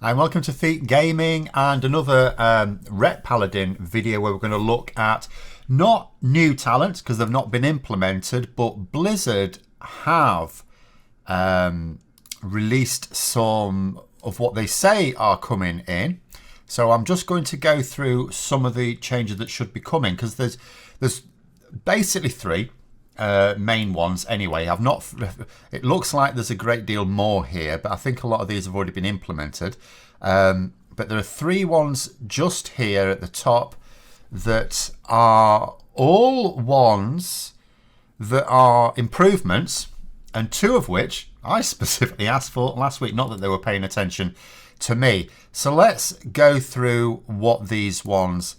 And welcome to Thete Gaming and another Ret Paladin video where we're going to look at not new talents because they've not been implemented, but Blizzard have released some of what they say are coming in. So I'm just going to go through some of the changes that should be coming because there's basically three main ones anyway. It looks like there's a great deal more here, but I think a lot of these have already been implemented. But there are three ones just here at the top that are all ones that are improvements, and two of which I specifically asked for last week, not that they were paying attention to me. So let's go through what these ones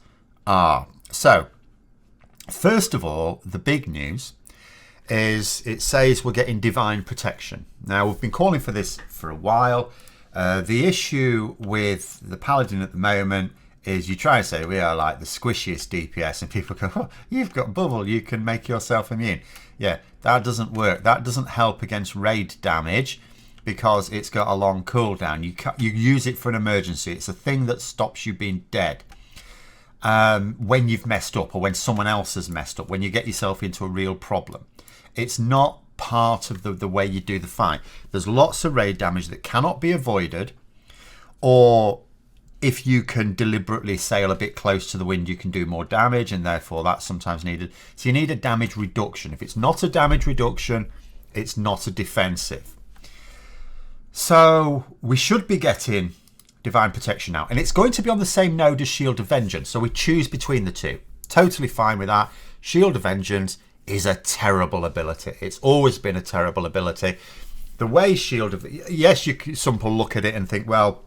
are. So first of all, the big news is it says we're getting divine protection. Now, we've been calling for this for a while. The issue with the Paladin at the moment is you try and say we are like the squishiest DPS and people go, oh, you've got bubble, you can make yourself immune. Yeah, that doesn't work. That doesn't help against raid damage because it's got a long cooldown. You use it for an emergency. It's a thing that stops you being dead. When you've messed up or when someone else has messed up, when you get yourself into a real problem. It's not part of the way you do the fight. There's lots of raid damage that cannot be avoided, or if you can deliberately sail a bit close to the wind, you can do more damage, and therefore that's sometimes needed. So you need a damage reduction. If it's not a damage reduction, it's not a defensive. So we should be getting divine protection now, and it's going to be on the same node as Shield of Vengeance, so we choose between the two. Totally fine with that. Shield of Vengeance is a terrible ability. It's always been a terrible ability. The way yes, some people look at it and think, well,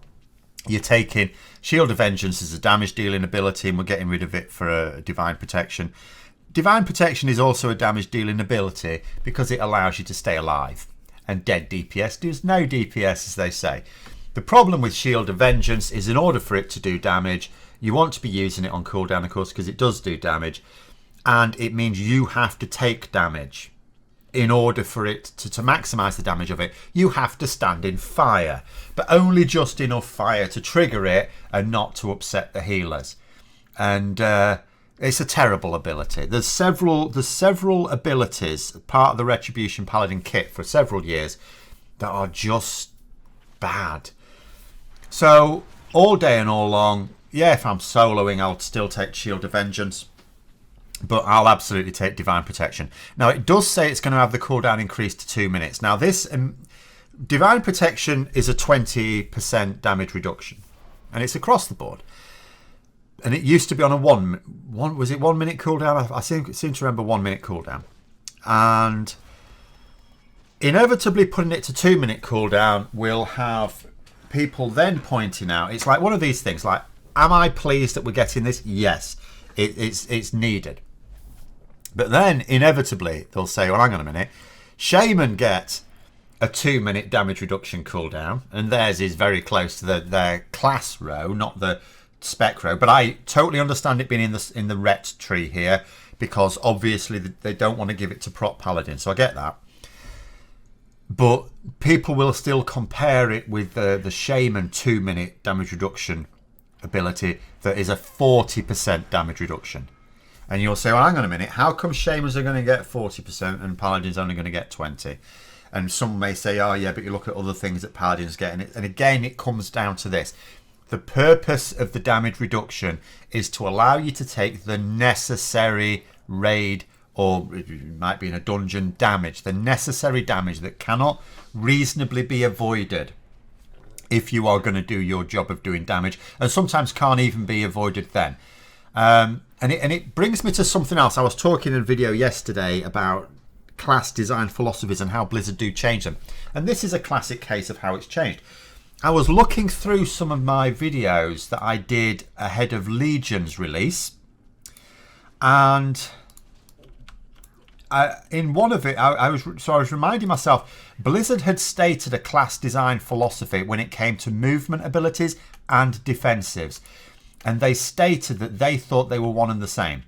you're taking Shield of Vengeance as a damage dealing ability and we're getting rid of it for a divine protection. Divine protection is also a damage dealing ability because it allows you to stay alive, and dead DPS does no DPS, as they say. The problem with Shield of Vengeance is in order for it to do damage, you want to be using it on cooldown, of course, because it does do damage. And it means you have to take damage. In order for it to maximise the damage of it, you have to stand in fire. But only just enough fire to trigger it and not to upset the healers. And it's a terrible ability. There's several abilities, part of the Retribution Paladin kit for several years, that are just bad. So all day and all long, yeah, if I'm soloing, I'll still take Shield of Vengeance. But I'll absolutely take Divine Protection. Now, it does say it's going to have the cooldown increased to 2 minutes. Now, this Divine Protection is a 20% damage reduction. And it's across the board. And it used to be on a was it 1 minute cooldown? I seem to remember 1 minute cooldown. And inevitably putting it to 2 minute cooldown will have people then pointing out. It's like one of these things. Like, am I pleased that we're getting this? Yes. It's needed. But then, inevitably, they'll say, well, hang on a minute. Shaman get a 2 minute damage reduction cooldown, and theirs is very close to their class row, not the spec row. But I totally understand it being in the Ret tree here, because obviously they don't want to give it to Prot Paladin, so I get that. But people will still compare it with the Shaman 2 minute damage reduction ability that is a 40% damage reduction. And you'll say, well, hang on a minute, how come Shamans are going to get 40% and Paladin's only going to get 20? And some may say, oh yeah, but you look at other things that Paladin's getting. And again, it comes down to this. The purpose of the damage reduction is to allow you to take the necessary raid, or it might be in a dungeon, damage, the necessary damage that cannot reasonably be avoided if you are going to do your job of doing damage, and sometimes can't even be avoided then. And it brings me to something else. I was talking in a video yesterday about class design philosophies and how Blizzard do change them. And this is a classic case of how it's changed. I was looking through some of my videos that I did ahead of Legion's release. And in one of it, I was reminding myself, Blizzard had stated a class design philosophy when it came to movement abilities and defensives. And they stated that they thought they were one and the same.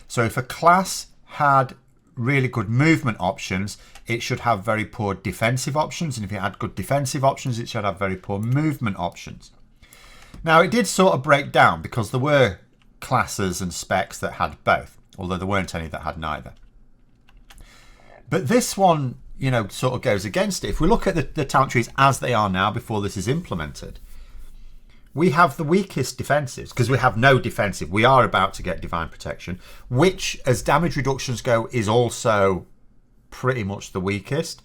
So if a class had really good movement options, it should have very poor defensive options. And if it had good defensive options, it should have very poor movement options. Now, it did sort of break down because there were classes and specs that had both, although there weren't any that had neither. But this one, you know, sort of goes against it. If we look at the talent trees as they are now before this is implemented, we have the weakest defensives because we have no defensive. We are about to get Divine Protection, which, as damage reductions go, is also pretty much the weakest.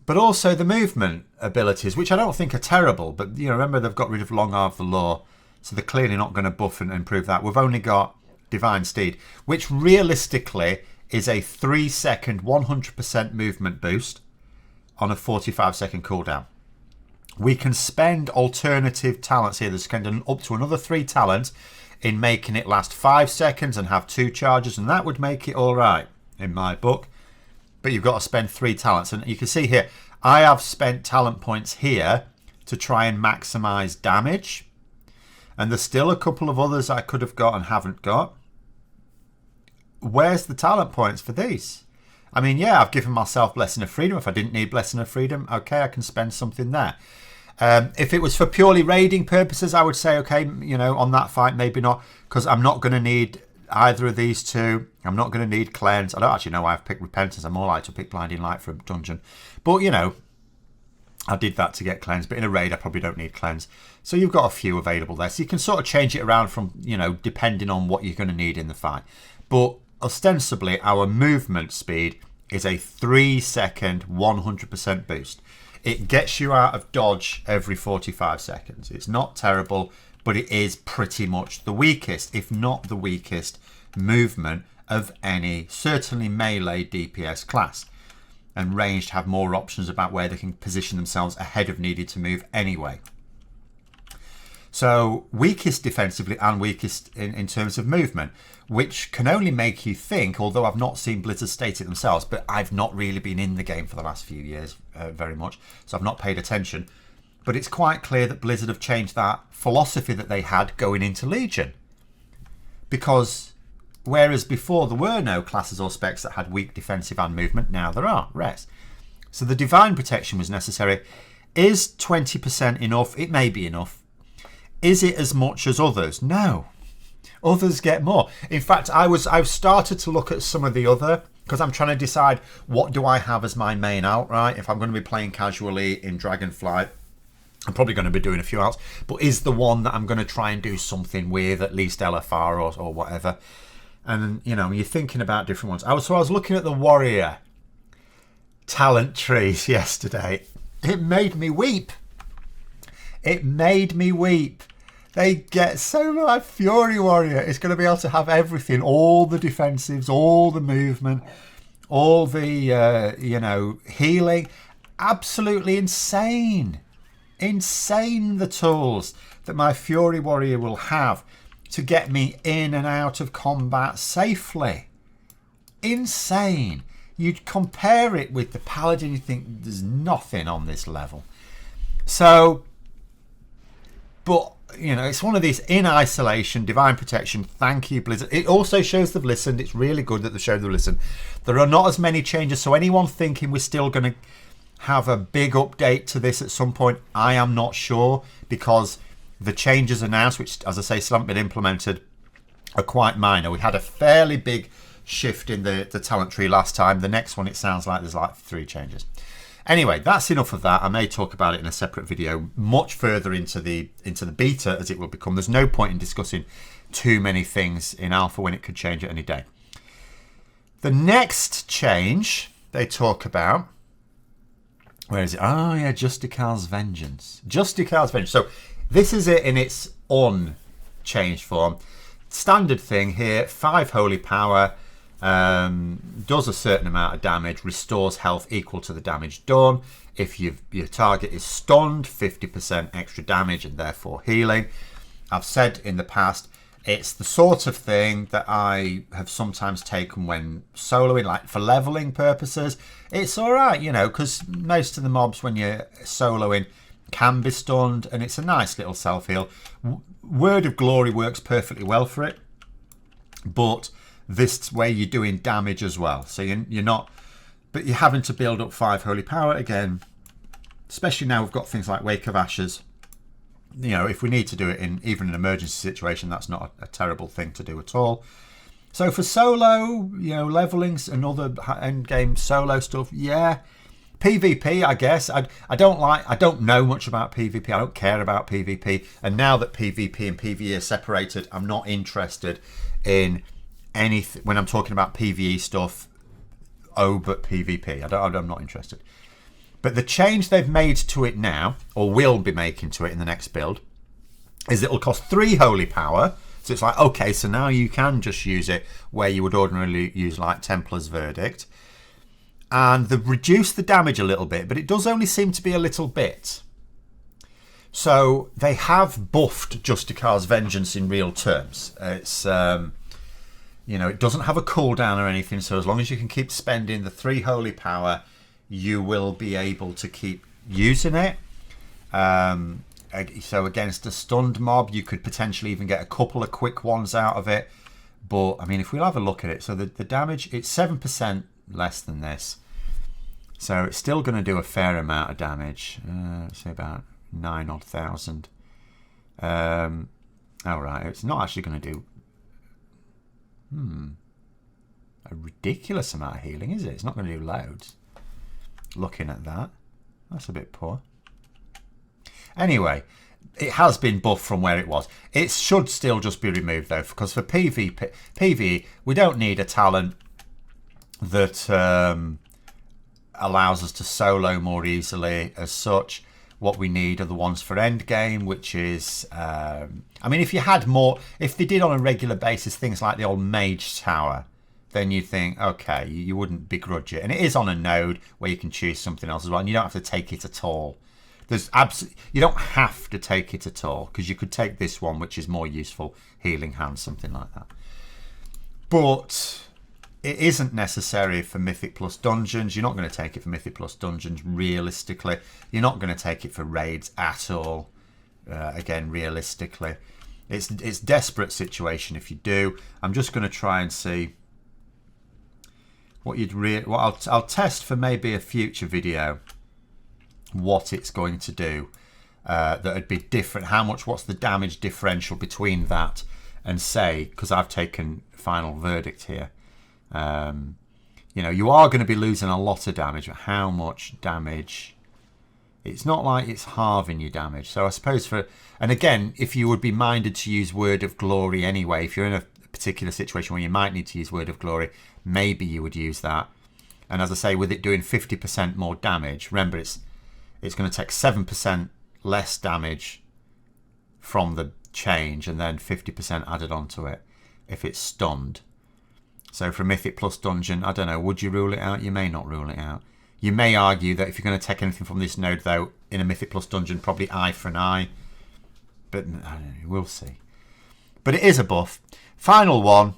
But also the movement abilities, which I don't think are terrible. But, you know, remember they've got rid of Long Arm of the Law, so they're clearly not going to buff and improve that. We've only got Divine Steed, which realistically is a 3-second 100% movement boost on a 45-second cooldown. We can spend alternative talents here. There's kind of up to another 3 talents in making it last 5 seconds and have 2 charges, and that would make it all right in my book. But you've got to spend 3 talents, and you can see here I have spent talent points here to try and maximize damage, and there's still a couple of others I could have got and haven't got. Where's the talent points for these? I mean, yeah, I've given myself Blessing of Freedom. If I didn't need Blessing of Freedom, okay, I can spend something there. If it was for purely raiding purposes, I would say, okay, you know, on that fight, maybe not, because I'm not going to need either of these two. I'm not going to need Cleanse. I don't actually know why I've picked Repentance. I'm more likely to pick Blinding Light for a dungeon. But, you know, I did that to get Cleanse, but in a raid, I probably don't need Cleanse. So you've got a few available there. So you can sort of change it around from, you know, depending on what you're going to need in the fight. But ostensibly, our movement speed is a 3-second 100% boost. It gets you out of dodge every 45 seconds. It's not terrible, but it is pretty much the weakest, if not the weakest, movement of any, certainly melee DPS class. And ranged have more options about where they can position themselves ahead of needed to move anyway. So weakest defensively and weakest in terms of movement, which can only make you think, although I've not seen Blizzard state it themselves, but I've not really been in the game for the last few years very much, so I've not paid attention. But it's quite clear that Blizzard have changed that philosophy that they had going into Legion. Because whereas before there were no classes or specs that had weak defensive and movement, now there are, rest. So the Divine Protection was necessary. Is 20% enough? It may be enough. Is it as much as others? No. Others get more. In fact, I've started to look at some of the other, because I'm trying to decide what do I have as my main outright. If I'm going to be playing casually in Dragonflight, I'm probably going to be doing a few outs, but is the one that I'm going to try and do something with, at least LFR or whatever. And, you know, you're thinking about different ones. I was looking at the Warrior talent trees yesterday. It made me weep. It made me weep. They get so much. Fury Warrior is going to be able to have everything, all the defensives, all the movement, all the, you know, healing. Absolutely insane. Insane the tools that my Fury Warrior will have to get me in and out of combat safely. Insane. You'd compare it with the Paladin, you think there's nothing on this level. So, but, you know, it's one of these in isolation, Divine Protection, thank you, Blizzard. It also shows they've listened. It's really good that they've shown they've listened. There are not as many changes, so anyone thinking we're still going to have a big update to this at some point, I am not sure, because the changes announced, which, as I say, still haven't been implemented, are quite minor. We had a fairly big shift in the talent tree last time. The next one, it sounds like there's like 3 changes. Anyway, that's enough of that. I may talk about it in a separate video much further into the beta as it will become. There's no point in discussing too many things in alpha when it could change at any day. The next change they talk about, where is it? Oh yeah, Justicar's Vengeance. Justicar's Vengeance. So this is it in its unchanged form. Standard thing here, 5 holy power. Does a certain amount of damage, restores health equal to the damage done. If your target is stunned, 50% extra damage and therefore healing. I've said in the past, it's the sort of thing that I have sometimes taken when soloing, like for leveling purposes. It's alright, you know, because most of the mobs when you're soloing can be stunned, and it's a nice little self-heal. Word of Glory works perfectly well for it, but this way you're doing damage as well, so you're not, but you're having to build up 5 holy power again, especially now we've got things like Wake of Ashes you know, if we need to do it in even an emergency situation, that's not a terrible thing to do at all. So for solo, you know, levelings and other end game solo stuff, yeah. PvP, I guess. I don't know much about PvP. I don't care about PvP. And now that PvP and PvE are separated, I'm not interested in anything when I'm talking about PvE stuff. Oh, but PvP, I'm not interested. But the change they've made to it now, or will be making to it in the next build, is it'll cost 3 holy power. So it's like, okay, so now you can just use it where you would ordinarily use like Templar's Verdict. And they've reduced the damage a little bit, but it does only seem to be a little bit. So they have buffed Justicar's Vengeance in real terms. It's, you know, it doesn't have a cooldown or anything, so as long as you can keep spending the 3 holy power, you will be able to keep using it. So against a stunned mob, you could potentially even get a couple of quick ones out of it. But, I mean, if we'll have a look at it, so the damage, it's 7% less than this. So it's still going to do a fair amount of damage. Say about 9,000. Alright, it's not actually going to do a ridiculous amount of healing, is it? It's not going to do loads. Looking at that, that's a bit poor. Anyway, it has been buffed from where it was. It should still just be removed though, because for PvE, we don't need a talent that allows us to solo more easily as such. What we need are the ones for endgame, which is, I mean, if you had more, if they did on a regular basis things like the old Mage Tower, then you think, okay, you wouldn't begrudge it. And it is on a node where you can choose something else as well, and you don't have to take it at all. You don't have to take it at all, because you could take this one, which is more useful, Healing Hand, something like that. But it isn't necessary for Mythic Plus Dungeons. You're not going to take it for Mythic Plus Dungeons, realistically. You're not going to take it for raids at all, again, realistically. It's desperate situation if you do. I'm just going to try and see what I'll test for maybe a future video what it's going to do. That would be different. What's the damage differential between that and say, because I've taken Final Verdict here. You know, you are going to be losing a lot of damage, but how much damage? It's not like it's halving your damage. So I suppose and again, if you would be minded to use Word of Glory anyway, if you're in a particular situation where you might need to use Word of Glory, maybe you would use that. And as I say, with it doing 50% more damage, remember it's going to take 7% less damage from the change and then 50% added onto it if it's stunned. So for a Mythic Plus Dungeon, I don't know, would you rule it out? You may not rule it out. You may argue that if you're going to take anything from this node, though, in a Mythic Plus Dungeon, probably eye for an eye. But I don't know, we'll see. But it is a buff. Final one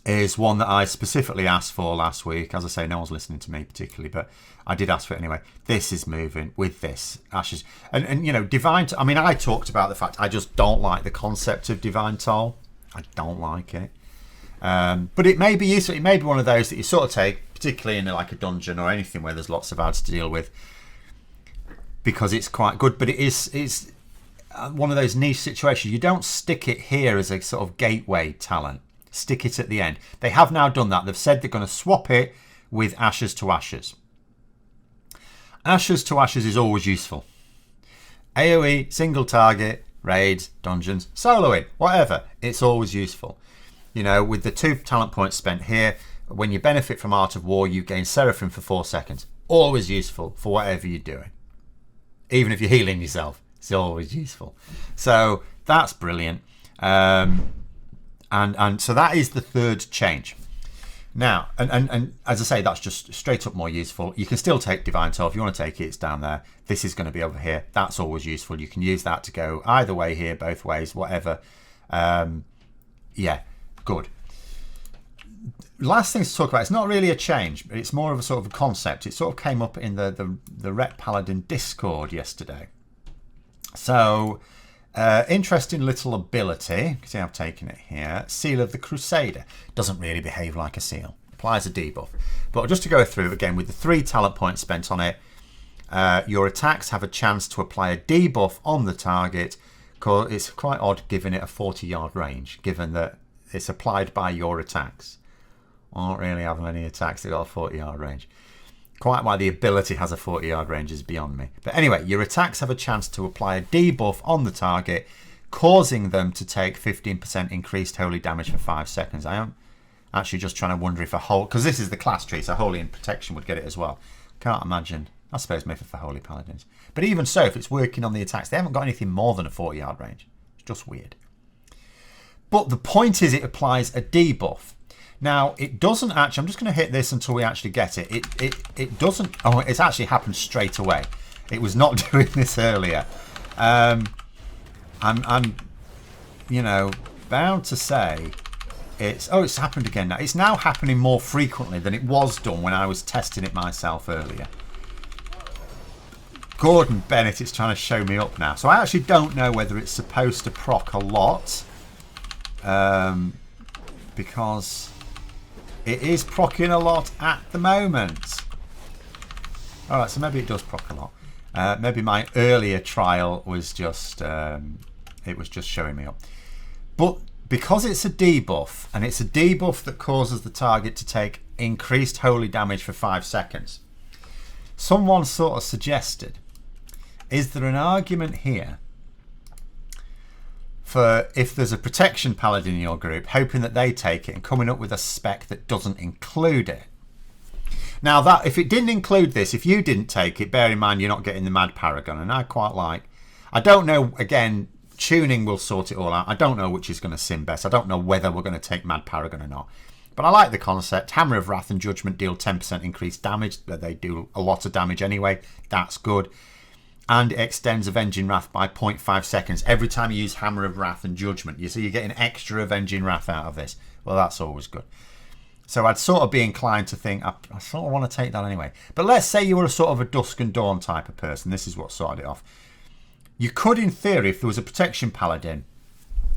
is one that I specifically asked for last week. As I say, no one's listening to me particularly, but I did ask for it anyway. This is moving with this. Ashes. And you know, Divine... I mean, I talked about the fact I just don't like the concept of Divine Toll. I don't like it. But it may be useful. It may be one of those that you sort of take, particularly in like a dungeon or anything where there's lots of ads to deal with, because it's quite good. But it's one of those niche situations. You don't stick it here as a sort of gateway talent. Stick it at the end. They have now done that. They've said they're going to swap it with Ashes to Ashes. Ashes to Ashes is always useful. AoE, single target, raids, dungeons, soloing, whatever. It's always useful. You know, with the 2 talent points spent here, when you benefit from Art of War, you gain Seraphim for 4 seconds. Always useful for whatever you're doing. Even if you're healing yourself, it's always useful. So that's brilliant. And so that is the 3rd change. Now, and as I say, that's just straight up more useful. You can still take Divine Toll. If you want to take it, it's down there. This is going to be over here. That's always useful. You can use that to go either way here, both ways, whatever. Yeah, good. Last thing to talk about, it's not really a change, but it's more of a sort of a concept. It sort of came up in the Ret Paladin Discord yesterday. So... interesting little ability. See, I've taken it here. Seal of the Crusader. Doesn't really behave like a seal. Applies a debuff. But just to go through again with the 3 talent points spent on it, Your attacks have a chance to apply a debuff on the target. It's quite odd giving it a 40-yard range, given that it's applied by your attacks. I don't really have any attacks that got a 40-yard range. Quite why the ability has a 40-yard range is beyond me. But anyway, your attacks have a chance to apply a debuff on the target, causing them to take 15% increased holy damage for 5 seconds. I am actually just trying to wonder if a whole... Because this is the class tree, so Holy and Protection would get it as well. Can't imagine. I suppose maybe for Holy Paladins. But even so, if it's working on the attacks, they haven't got anything more than a 40-yard range. It's just weird. But the point is it applies a debuff. Now, it doesn't actually... I'm just going to hit this until we actually get it. It doesn't... Oh, it's actually happened straight away. It was not doing this earlier. I'm you know, bound to say... It's happened again now. It's now happening more frequently than it was done when I was testing it myself earlier. Gordon Bennett is trying to show me up now. So I actually don't know whether it's supposed to proc a lot. Because it is procking a lot at the moment. Alright, so maybe it does proc a lot. Maybe my earlier trial was just... it was just showing me up. But... because it's a debuff, and it's a debuff that causes the target to take increased holy damage for 5 seconds, someone sort of suggested, is there an argument here for if there's a protection paladin in your group, hoping that they take it and coming up with a spec that doesn't include it? Now, that if it didn't include this, if you didn't take it, bear in mind you're not getting the Mad Paragon, and I quite like... I don't know, again... tuning will sort it all out. I don't know which is going to sim best. I don't know whether we're going to take Mad Paragon or not. But I like the concept. Hammer of Wrath and Judgment deal 10% increased damage. They do a lot of damage anyway. That's good. And it extends Avenging Wrath by 0.5 seconds every time you use Hammer of Wrath and Judgment. You see, you're getting extra Avenging Wrath out of this. Well, that's always good. So I'd sort of be inclined to think, I sort of want to take that anyway. But let's say you were a sort of a Dusk and Dawn type of person. This is what sorted it off. You could, in theory, if there was a Protection Paladin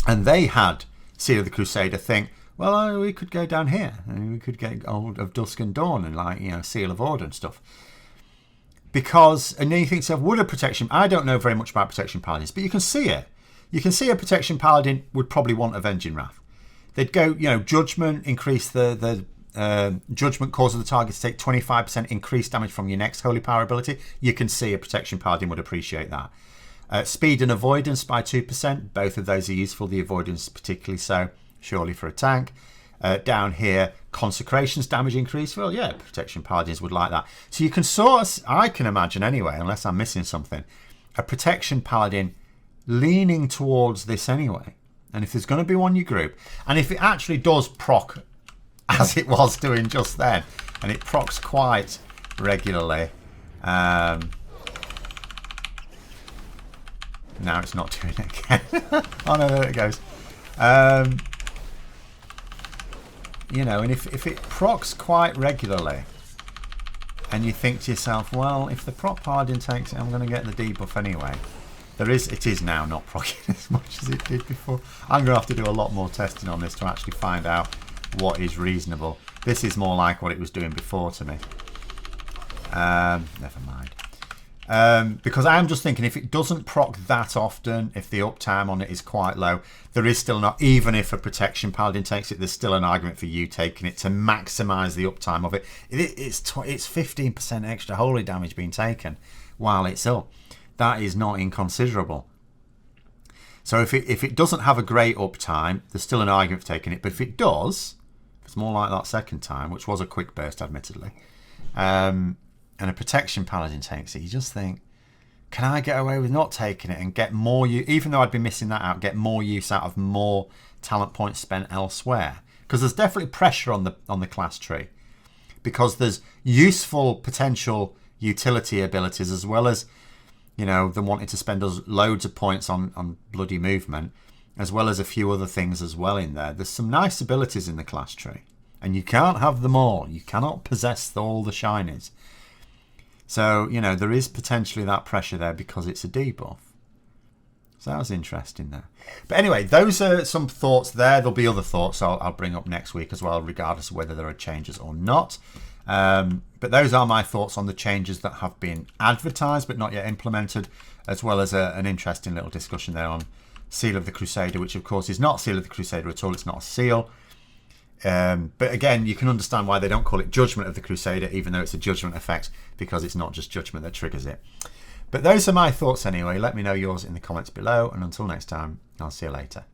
and they had Seal of the Crusader, think, well, we could go down here and we could get hold of Dusk and Dawn and, like, you know, Seal of Order and stuff. Because, and then you think to yourself, would a Protection... I don't know very much about Protection Paladins, but you can see it. You can see a Protection Paladin would probably want Avenging Wrath. They'd go, you know, Judgment, increase the Judgment causes the target to take 25% increased damage from your next Holy Power ability. You can see a Protection Paladin would appreciate that. Speed and avoidance by 2%. Both of those are useful. The avoidance particularly so, surely for a tank. Down here, consecrations damage increase. Well, yeah, protection paladins would like that. So you can sort of, I can imagine anyway, unless I'm missing something, a protection paladin leaning towards this anyway. And if there's going to be one in your group, and if it actually does proc as it was doing just then, and it procs quite regularly, now it's not doing it again. Oh no, there it goes. You know, and if it procs quite regularly, and you think to yourself, well, if the proc paladin takes it, I'm going to get the debuff anyway. It is now not proccing as much as it did before. I'm going to have to do a lot more testing on this to actually find out what is reasonable. This is more like what it was doing before to me. Never mind. Because I'm just thinking, if it doesn't proc that often, if the uptime on it is quite low, there is still not, even if a protection paladin takes it, there's still an argument for you taking it to maximise the uptime of it. It's 15% extra holy damage being taken while it's up. That is not inconsiderable. So if it doesn't have a great uptime, there's still an argument for taking it. But if it does, it's more like that second time, which was a quick burst, admittedly. And a protection paladin takes it, you just think, can I get away with not taking it and get more use, even though I'd be missing that out, get more use out of more talent points spent elsewhere? Because there's definitely pressure on the class tree, because there's useful potential utility abilities, as well as, you know, them wanting to spend us loads of points on bloody movement, as well as a few other things as well in there. There's some nice abilities in the class tree, and you can't have them all. You cannot possess all the shinies. So, you know, there is potentially that pressure there because it's a debuff. So that was interesting there. But anyway, those are some thoughts there. There'll be other thoughts I'll bring up next week as well, regardless of whether there are changes or not. But those are my thoughts on the changes that have been advertised but not yet implemented, as well as an interesting little discussion there on Seal of the Crusader, which of course is not Seal of the Crusader at all. It's not a seal. But again, you can understand why they don't call it Judgment of the Crusader, even though it's a judgment effect, because it's not just judgment that triggers it. But those are my thoughts anyway. Let me know yours in the comments below, and until next time, I'll see you later.